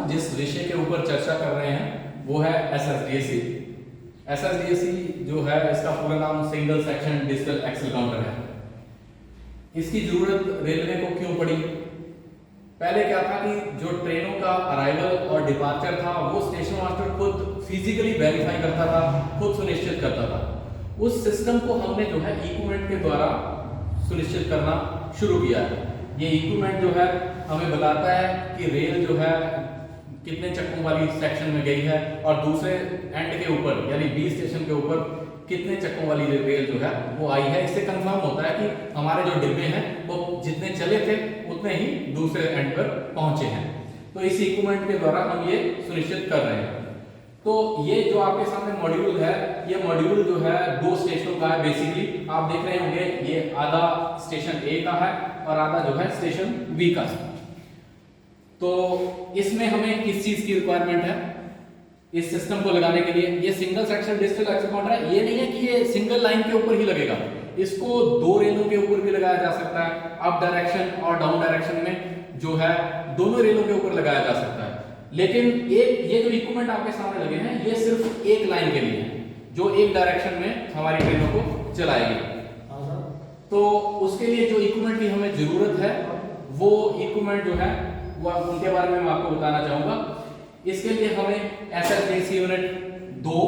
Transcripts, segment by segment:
जिस विषय के ऊपर चर्चा कर रहे हैं वो है SSDAC। SSDAC जो है इसका पूरा नाम single section digital axle counter है। इसकी जरूरत रेलवे को क्यों पड़ी? पहले क्या था कि जो ट्रेनों का अराइवल और डिपार्चर था वो स्टेशन मास्टर खुद फिजिकली वेरीफाई करता था, खुद सुनिश्चित करता था। उस सिस्टम को हमने जो है इक्विपमेंट के द्वारा सुनिश्चित करना शुरू किया है। ये इक्विपमेंट जो है हमें बताता है कि रेल जो है कितने चक्कों वाली सेक्शन में गई है और दूसरे एंड के ऊपर यानी बी स्टेशन के ऊपर कितने चक्कों वाली रेल जो है वो आई है। इससे कंफर्म होता है कि हमारे जो डिब्बे हैं वो जितने चले थे उतने ही दूसरे एंड पर पहुंचे हैं। तो इस इक्विपमेंट के द्वारा हम ये सुनिश्चित कर रहे हैं। तो ये जो आपके सामने मॉड्यूल है, ये मॉड्यूल जो है 2 स्टेशनों का है। बेसिकली आप देख रहे होंगे ये आधा स्टेशन ए का है और आधा जो है स्टेशन बी का है। तो इसमें हमें किस चीज की रिक्वायरमेंट है इस सिस्टम को लगाने के लिए? ये single section digital axle counter है। ये नहीं है कि ये सिंगल लाइन के ऊपर ही लगेगा, इसको 2 रेलों के ऊपर भी लगाया जा सकता है। अप डायरेक्शन और डाउन डायरेक्शन में जो है दोनों रेलों के ऊपर लगाया जा सकता है। लेकिन ये जो इक्विपमेंट आपके सामने लगे हैं ये सिर्फ एक लाइन के लिए है जो एक डायरेक्शन में हमारी ट्रेनों को चलाएगी। तो उसके लिए जो इक्विपमेंट की हमें जरूरत है वो इक्विपमेंट जो है वो उनके बारे में मैं आपको बताना चाहूंगा। इसके लिए हमें SSDAC यूनिट 2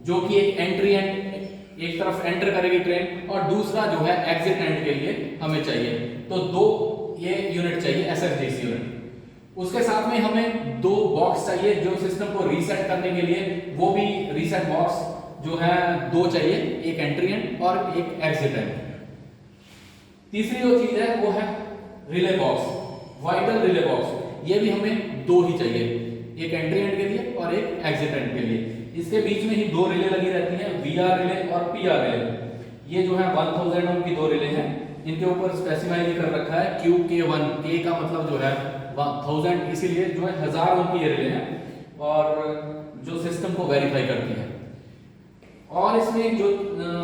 जो कि एक एंट्री एंड एक तरफ एंटर करेगी ट्रेन और दूसरा जो है एग्जिट एंड के लिए हमें चाहिए। तो 2 ये यूनिट चाहिए SSDAC यूनिट। उसके साथ में हमें 2 बॉक्स चाहिए जो सिस्टम को रीसेट करने के लिए, वो भी रीसेट बॉक्स जो है 2 चाहिए, एक एंट्री एंड और एक एग्जिट एंड। तीसरी जो चीज है वो है relay box, vital relay box. ये भी हमें 2 ही चाहिए, एक एंट्री एंड के लिए और एक एग्जिट एंड के लिए। इसके बीच में ही 2 रिले लगी रहती हैं, VR रिले और PR रिले। ये जो है 1000 ओम की 2 रिले हैं। इनके ऊपर स्पेसिफाई कर रखा है QK1, K का मतलब जो है 1000, इसीलिए जो है 1000 ओम की रिले हैं और जो सिस्टम को वेरीफाई करती है। और इसमें जो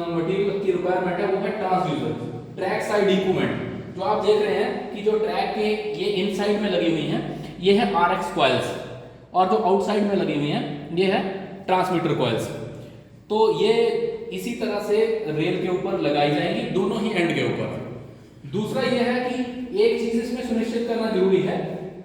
मटेरियल की रिक्वायरमेंट है वो है ट्रांसड्यूसर, ट्रैक साइड इक्विपमेंट। जो आप देख रहे हैं कि जो ट्रैक के ये इनसाइड में लगी हुई हैं ये है RX कॉइल्स और जो आउटसाइड में लगी हुई हैं ये है ट्रांसमीटर कॉइल्स। तो ये इसी तरह से रेल के ऊपर लगाई जाएंगी, दोनों ही एंड के ऊपर। दूसरा ये है कि एक चीज इसमें सुनिश्चित करना जरूरी है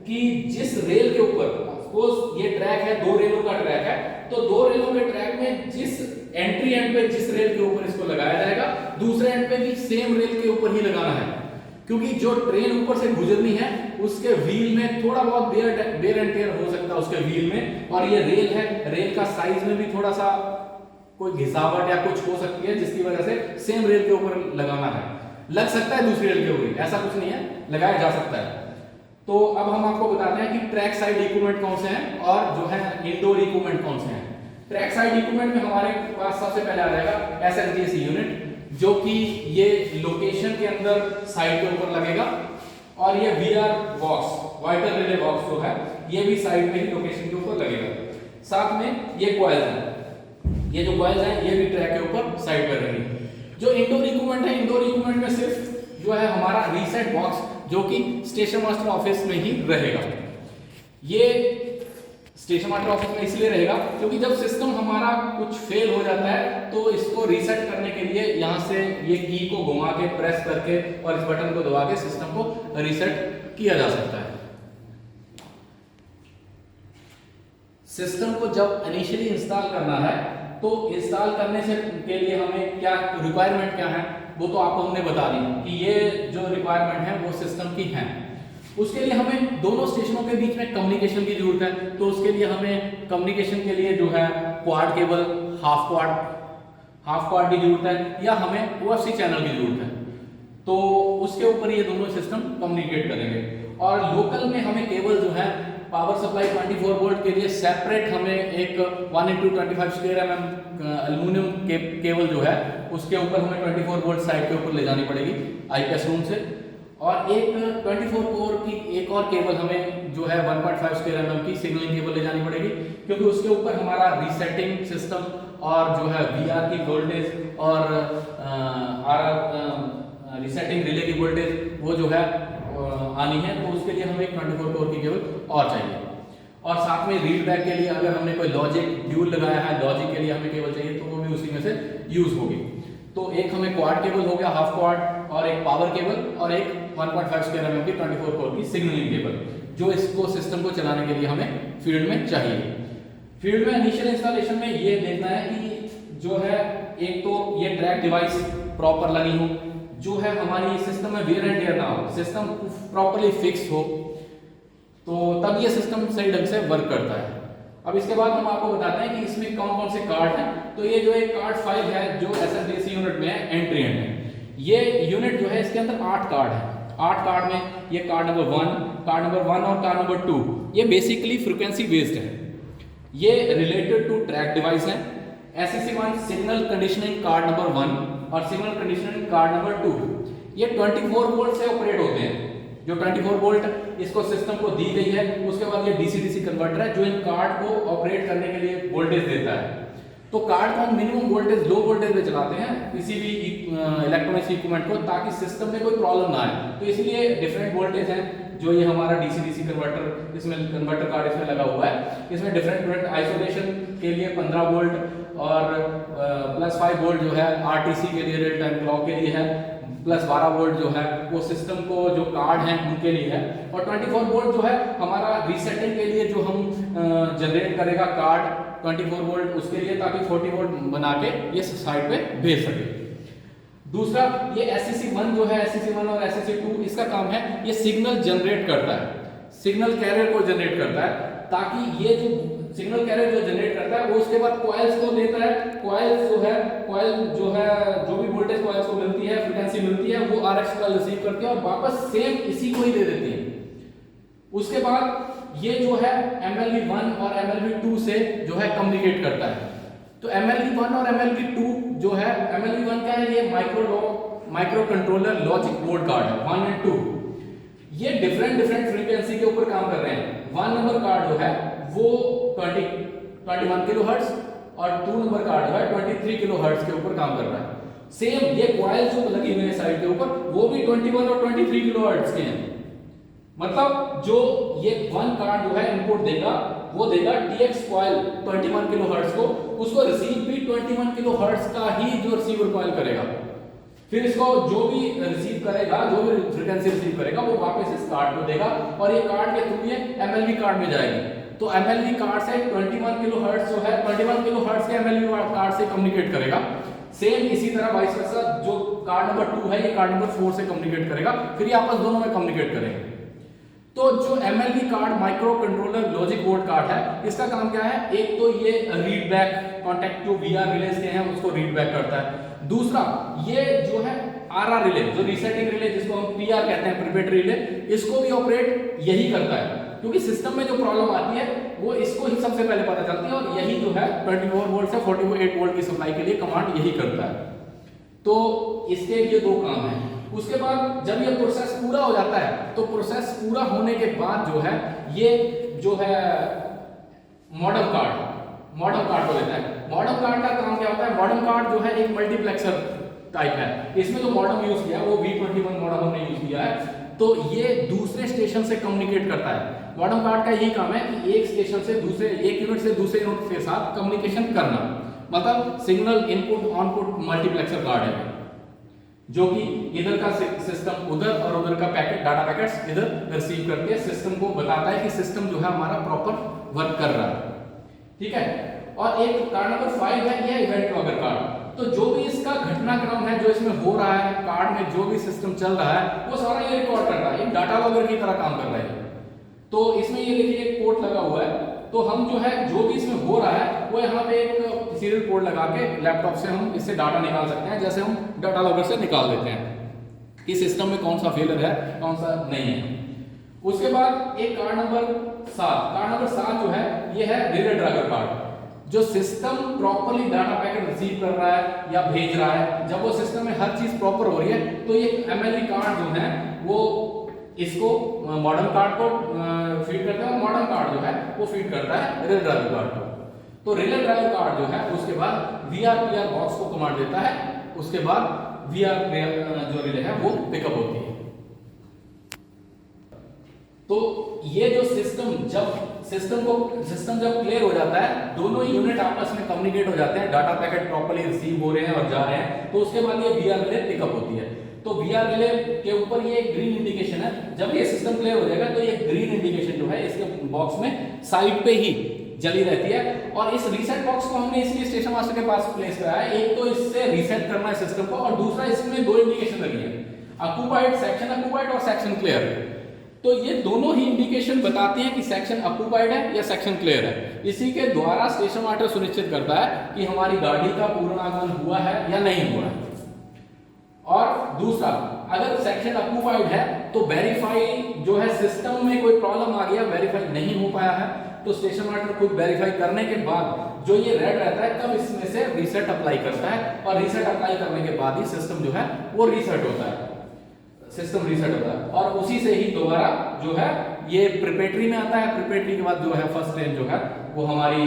कि जिस रेल के ऊपर, सपोज ये ट्रैक है, 2 रेलों का ट्रैक है, तो 2 रेलों के ट्रैक में जिस एंट्री एंड पे जिस रेल के ऊपर इसको लगाया जाएगा दूसरे एंड पे भी सेम रेल के ऊपर ही लगाना है। क्योंकि जो ट्रेन ऊपर से गुजरनी है उसके व्हील में थोड़ा बहुत वेयर एंड टेयर हो सकता है उसके व्हील में, और ये रेल है, रेल का साइज में भी थोड़ा सा कोई घिसावट या कुछ हो सकती है जिसकी वजह से सेम रेल के ऊपर लगाना है। लग सकता है दूसरी रेल के ऊपर, ऐसा कुछ नहीं है, लगाया जा सकता है। तो अब हम आपको बताते हैं कि ट्रैक साइड इक्विपमेंट कौन से हैं और जो है इंडोर इक्विपमेंट कौन से हैं। ट्रैक साइड इक्विपमेंट में हमारे पास सबसे पहले आ जाएगा SSDAC यूनिट, जो कि ये लोकेशन के अंदर साइड के ऊपर लगेगा, और ये VR box, vital relay box जो है ये भी साइड में ही लोकेशन के ऊपर लगेगा। साथ में ये कॉइल्स हैं, ये जो कॉइल्स हैं ये भी ट्रैक के ऊपर साइड पर रहेंगे। जो इंडोर इक्विपमेंट है, इंडोर इक्विपमेंट में सिर्फ जो है हमारा रीसेट बॉक्स जो कि स्टेशन मास्टर ऑफिस में ही रहेगा। ये स्टेशन मास्टर ऑफिस में इसलिए रहेगा क्योंकि जब सिस्टम हमारा कुछ फेल हो जाता है तो इसको रीसेट करने के लिए यहां से ये की को घुमा के प्रेस करके और इस बटन को दबा के सिस्टम को रीसेट किया जा सकता है। सिस्टम को जब इनिशियली इंस्टॉल करना है तो इंस्टॉल करने से के लिए हमें क्या रिक्वायरमेंट क्या है वो तो आपको हमने बता दी कि ये जो रिक्वायरमेंट है वो सिस्टम की है। उसके लिए हमें दोनों स्टेशनों के बीच में कम्युनिकेशन की जरूरत है। तो उसके लिए हमें कम्युनिकेशन के लिए जो है क्वाड केबल, हाफ क्वाड की जरूरत है, या हमें OFC चैनल की जरूरत है। तो उसके ऊपर ये दोनों सिस्टम कम्युनिकेट करेंगे। और लोकल में हमें केबल जो है पावर सप्लाई 24 वोल्ट के लिए सेपरेट हमें एक 1x25 square mm aluminium cable जो है उसके ऊपर हमें 24 वोल्ट साइड के ऊपर ले जानी पड़ेगी IPS रूम से। और एक 24 कोर की एक और केबल हमें जो है 1.5 स्क्वायर mm की सिग्नलिंग केबल ले जानी पड़ेगी, क्योंकि उसके ऊपर हमारा रीसेटिंग सिस्टम और जो है VR की वोल्टेज और रीसेटिंग रिले की वोल्टेज वो जो है आनी है। तो उसके लिए हमें एक 24 कोर की केबल और चाहिए। और साथ में रीड बैक के लिए अगर हमने कोई लॉजिक ड्यूल लगाया है, लॉजिक के लिए हमें केबल चाहिए तो वो भी उसी में से यूज होगी। तो एक हमें क्वाड केबल हो गया, हाफ क्वाड, और एक पावर केबल, और एक 1.5 स्क्वायर mm की 24 कोर की सिग्नलिंग केबल, जो इसको सिस्टम को चलाने के लिए हमें फील्ड में चाहिए। फील्ड में इनिशियल इंस्टॉलेशन में ये देखना है कि जो है एक तो ये ट्रैक डिवाइस प्रॉपर लगी हो, जो है हमारी सिस्टम में वेयर एंड टेयर ना हो, सिस्टम प्रॉपर्ली फिक्स हो, तो तब ये सिस्टम सही ढंग से वर्क करता है। अब इसके बाद हम आपको बताते हैं कि इसमें कौन कौन से कार्ड हैं। तो ये जो एक कार्ड 5 है जो SSDC यूनिट में है, एंट्री एंड है। ये यूनिट जो है इसके अंदर 8 कार्ड है। 8 कार्ड में ये कार्ड नंबर 1, कार्ड नंबर 1 और कार्ड नंबर 2 ये बेसिकली फ्रीक्वेंसी बेस्ड है। ये रिलेटेड टू ट्रैक डिवाइस है। SSC1 signal conditioning card number 1 और सिग्नल कंडीशनिंग कार्ड नंबर 2 ये 24 वोल्ट से ऑपरेट होते हैं। जो 24 वोल्ट इसको सिस्टम को दी गई है, उसके बाद ये DC-DC कन्वर्टर है जो इन कार्ड को ऑपरेट करने के लिए वोल्टेज देता है। तो कार्ड को हम मिनिमम वोल्टेज, लो वोल्टेज में चलाते हैं किसी भी इलेक्ट्रॉनिक्स इक्विपमेंट को, ताकि सिस्टम में कोई प्रॉब्लम ना आए। तो इसलिए डिफरेंट वोल्टेज हैं। जो ये हमारा DC-DC कन्वर्टर, इसमें कन्वर्टर कार्ड इसमें लगा हुआ है, इसमें डिफरेंट आइसोलेशन के लिए 15 वोल्ट और +5 वोल्ट जो है RTC के लिए, रियल टाइम क्लॉक के लिए है, +12 वोल्ट जो है वो सिस्टम को जो कार्ड हैं उनके लिए है, और 24 वोल्ट जो है हमारा रीसेटिंग के लिए जो हम जनरेट करेगा कार्ड 24 वोल्ट उसके लिए, ताकि 40 वोल्ट बना के ये साइड पे भेज सके। दूसरा ये SSC1 जो है, SSC1 और SSC2 इसका काम है ये सिग्नल जनरेट करता है, सिग्नल कैरियर को जनरेट करता है, ताकि ये जो सिग्नल कैरियर जो जनरेट करता है वो उसके बाद कॉइल्स को देता है। कॉइल्स जो है, कॉइल जो है जो भी वोल्टेज कॉइल्स को मिलती है, फ्रीक्वेंसी मिलती है, वो RX कॉइल रिसीव करती है और वापस सेम इसी को ही दे देती है। उसके बाद ये जो है MLV1 और MLV2 से जो है कम्युनिकेट करता है। तो MLV1 और MLV2 जो है, MLV1 क्या है, ये micro controller logic board card है 1 और 2। ये डिफरेंट फ्रीक्वेंसी के ऊपर काम कर रहे हैं। 1 नंबर कार्ड जो है वो 21 किलोहर्ट्ज और 2 नंबर कार्ड जो है 23 किलोहर्ट्ज के ऊपर काम कर रहा है। सेम ये कॉइल जो लगी हुई है साइड के ऊपर वो भी 21 और 23 किलोहर्ट्ज के हैं। मतलब जो ये 1 कार्ड जो है इनपुट देगा वो देगा TX कॉइल 21 किलोहर्ट्ज को, उसको रिसीव भी 21 किलोहर्ट्ज का ही जो रिसीवर कॉइल करेगा। फिर इसको जो भी रिसीव करेगा, जो भी फ्रीक्वेंसी रिसीव करेगा वो वापस इस कार्ड को देगा, और ये कार्ड के थ्रू ये MLV कार्ड में जाएगी। तो MLV कार्ड से 21 किलोहर्ट्ज जो है 21 किलोहर्ट्ज के MLV कार्ड से कम्युनिकेट करेगा। सेम इसी तरह वाइस वर्सा जो कार्ड नंबर 2 है ये कार्ड नंबर 4 से कम्युनिकेट करेगा, फिर ये आपस दोनों में कम्युनिकेट करेंगे। तो जो MLV card microcontroller logic board card है, इसका काम क्या है, एक तो ये read back contact to VR relays के हैं उसको रीड बैक करता है। दूसरा ये जो है RR रिले, जो रीसेटिंग रिले जिसको हम PR कहते हैं, प्रीपेड रिले, इसको भी ऑपरेट यही करता है, क्योंकि सिस्टम में जो प्रॉब्लम आती है वो इसको ही सबसे पहले पता चलती है, और यही जो है 24 वोल्ट से 48 वोल्ट की सप्लाई के लिए कमांड यही करता है। तो इसके ये 2 काम हैं। उसके बाद जब ये प्रोसेस पूरा हो जाता है, तो प्रोसेस पूरा होने के बाद जो है ये जो है मॉडम कार्ड को लेता है। मॉडम कार्ड का काम क्या होता है, मॉडम कार्ड जो है एक मल्टीप्लेक्सर टाइप है। इसमें जो मॉडम यूज किया है वो V21 मॉडम हमने यूज किया है। तो ये दूसरे स्टेशन से कम्युनिकेट करता है। मॉडम कार्ड का यही काम है कि एक स्टेशन से दूसरे, एक यूनिट से दूसरे यूनिट के साथ कम्युनिकेशन करना, मतलब signal input output multiplexer card है, जो कि इधर का सिस्टम उधर और उधर का पैकेट, डाटा पैकेट्स इधर रिसीव करके सिस्टम को बताता है कि सिस्टम जो है हमारा प्रॉपर वर्क कर रहा है। ठीक है। और एक कार्ड नंबर 5 है, यह इवेंट लॉगर कार्ड। तो जो भी इसका घटनाक्रम है जो इसमें हो रहा है, कार्ड में जो भी सिस्टम चल रहा है वो सारा ये रिकॉर्ड कर रहा है, एक डाटा लॉगर की तरह काम कर रहा है। तो इसमें ये देखिए एक पोर्ट लगा हुआ है, तो हम जो है जो भी इसमें हो रहा है वो यहाँ पे एक सीरियल पोर्ट लगा के लैपटॉप से हम इससे डाटा निकाल सकते हैं, जैसे हम डाटा लॉगर से निकाल देते हैं कि सिस्टम में कौन सा फेलियर है कौन सा नहीं है। उसके बाद एक कार्ड नंबर 7 जो है ये है रिले ड्राइवर कार्ड, जो system properly data packet receive कर रहा है या भेज रहा है। जब वो सिस्टम में हर चीज प्रॉपर हो रही है तो ये MLV कार्ड जो है वो इसको मॉडर्न कार्ड को फीड करता है, और मॉडर्न कार्ड जो है वो फीड करता है रिले ड्राइवर कार्ड को। तो रिले ड्राइवर कार्ड जो है उसके बाद VR/PR बॉक्स को कमांड देता है, उसके बाद VR जो रिले है वो पिकअप होती है। तो ये जो सिस्टम जब सिस्टम जब क्लियर हो जाता है, दोनों ही यूनिट आपस में कम्युनिकेट हो जाते हैं, डाटा पैकेट प्रॉपर्ली रिसीव हो रहे हैं और जा रहे हैं, तो उसके बाद ये वीआर रिले पिकअप होती है। तो वीआर रिले के ऊपर ये ग्रीन इंडिकेशन है, जब ये सिस्टम क्लियर हो जाएगा तो ये ग्रीन इंडिकेशन जो है इसके बॉक्स में साइड पे ही जली रहती है। और इस रीसेट बॉक्स को हमने इसलिए स्टेशन मास्टर के पास प्लेस कराया है, एक तो इससे रीसेट करना है सिस्टम को, और दूसरा इसमें दो इंडिकेशन लगी है, ऑक्यूपाइड, सेक्शन ऑक्यूपाइड और सेक्शन क्लियर। तो ये दोनों ही इंडिकेशन बताते हैं कि सेक्शन ऑक्यूपाइड है या सेक्शन क्लियर है। इसी के द्वारा स्टेशन मास्टर सुनिश्चित करता है कि हमारी गाड़ी का पूर्ण आगमन हुआ है या नहीं हुआ है। और दूसरा, अगर सेक्शन ऑक्यूपाइड है तो वेरीफाई जो है, सिस्टम में कोई प्रॉब्लम आ गया, वेरीफाई नहीं हो पाया है, तो स्टेशन मास्टर खुद वेरीफाई करने के बाद जो ये रेड रहता है, तब इसमें से रीसेट अप्लाई करता है, और रीसेट अप्लाई करने के बाद ही सिस्टम जो है वो रीसेट होता है, सिस्टम रीसेट होता है। और उसी से ही दोबारा जो है ये प्रिपेटरी में आता है। प्रिपेटरी के बाद जो है फर्स्ट ट्रेन जो है वो हमारी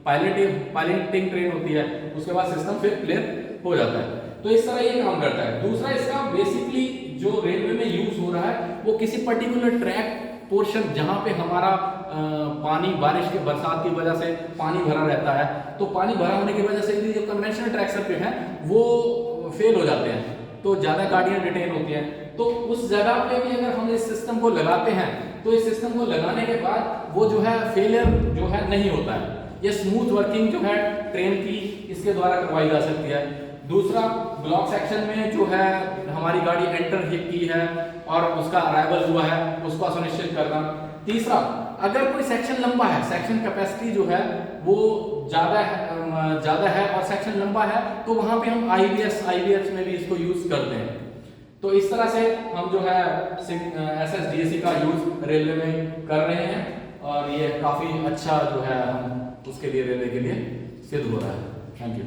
पायलटिंग ट्रेन होती है, उसके बाद सिस्टम फिर क्लियर हो जाता है। तो इस तरह ये काम करता है। दूसरा, इसका बेसिकली जो रेलवे में यूज हो रहा है वो किसी पर्टिकुलर ट्रैक पोर्शन, जहां पे हमारा पानी, बारिश के बरसात की वजह से पानी भरा रहता है, तो पानी भरा होने की वजह से जो कन्वेंशनल ट्रैक सर्किट है वो फेल हो जाते हैं, तो ज्यादा गाड़ियां डिटेन होती हैं। तो उस जगह पे भी अगर हम इस सिस्टम को लगाते हैं, तो इस सिस्टम को लगाने के बाद वो जो है फेलियर जो है नहीं होता है। ये स्मूथ वर्किंग जो है ट्रेन की, इसके द्वारा करवाई जा सकती है। दूसरा, ब्लॉक सेक्शन में जो है हमारी गाड़ी एंटर की है और उसका अराइवल हुआ है, उसको सुनिश्चित करना। तीसरा, अगर कोई सेक्शन लंबा है, सेक्शन कैपेसिटी जो है वो ज्यादा है और सेक्शन लंबा है, तो वहां पे हम आईवीएस में भी इसको यूज करते हैं। तो इस तरह से हम जो है SSDAC का यूज रेलवे में कर रहे हैं, और ये काफी अच्छा जो है हम उसके लिए, रेलवे के लिए सिद्ध हो रहा है। Thank you.